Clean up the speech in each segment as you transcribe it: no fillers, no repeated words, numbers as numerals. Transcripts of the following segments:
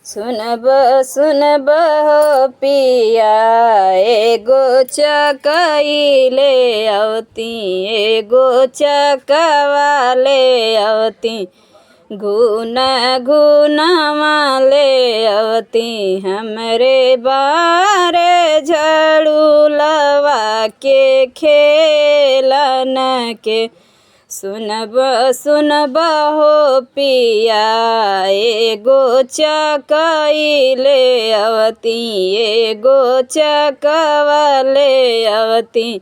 सुनब हो पिया एगो चकई ले अवती, एगो चकवा ले अवती, घुना घुनावा ले अवती, हमरे बारे झड़ुलवा के खेलन के। सुनब हो पिया एगो चकई ले अवती, एगो चकवा ले अवती,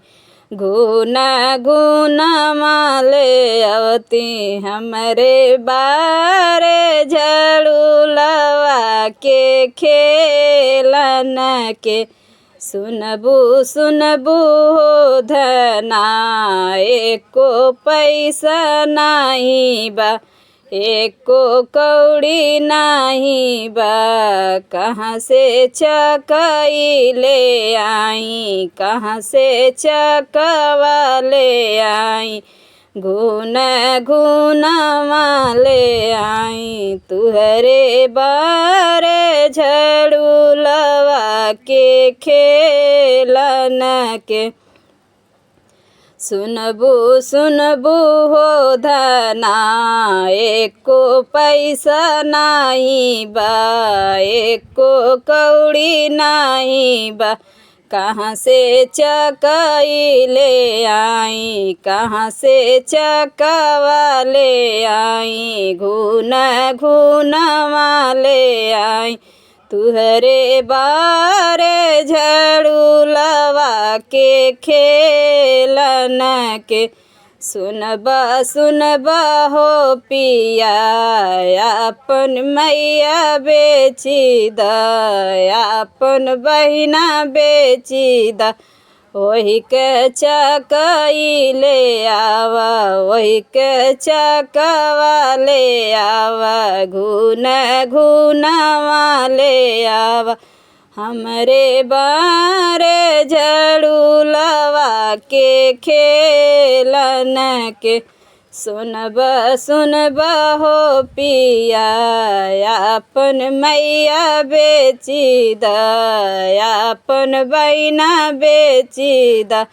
घुना घुनावा ले अवती, हमरे बारे झड़ुलवा के खेलन के। सुनबू हो धना एको पैसा नाही बा, एको कौड़ी नाही बा, कहाँ से चकई ले आई, कहाँ से चकवा ले आई, घुना घुनावा ले आई, तुहरे बारे झड़ुलवा के खेलन के। सुनबू हो धना एको पैसा नाही बा, एको कौड़ी नाही बा, कहाँ से चकई ले आई, कहाँ से चकवा ले आई, घुना घुनावा ले आई, तुहरे बारे झड़ुलवा के खेलन के। सुनब हो पिया अपन मैया बेची द, अपन बहिना बेची द, वही के चकई ले आवा, वही के चकवा ले आवा, घुना घुनावा ले आवा, हमरे बारे झड़ुलवा के खेलन के। सुनब हो पिया अपन मैया बेची द, अपन बहिना बेची द,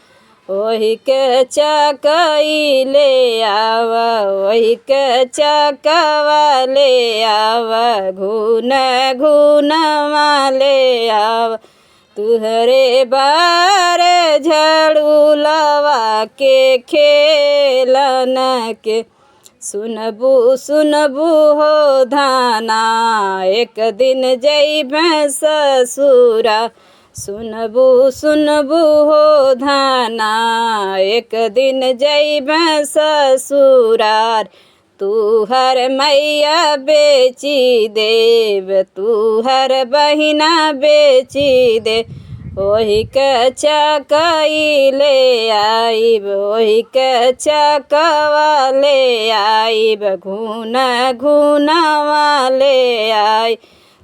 वही के चकई ले आवा, वही के चकवा ले आवा, घुना घुनावा ले आवा, तुहरे बारे झड़ुलवा के खेलन के। सुनबू हो धना एक दिन जइबे ससुरा, सुनबू हो धना एक दिन जइबे ससुरार, तुहर मैया बेची देव, तुहर बहिना बेची दे, वही के चकई ले आइब, वही के चकवा ले आइब, घुना घुनावा ले आई,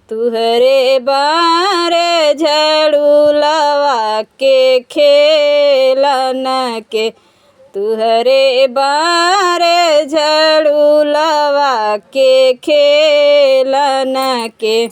तुहरे बारे झड़ुलवा के खेलन के। तुहरे बारे झड़ुलवा के खेलन के।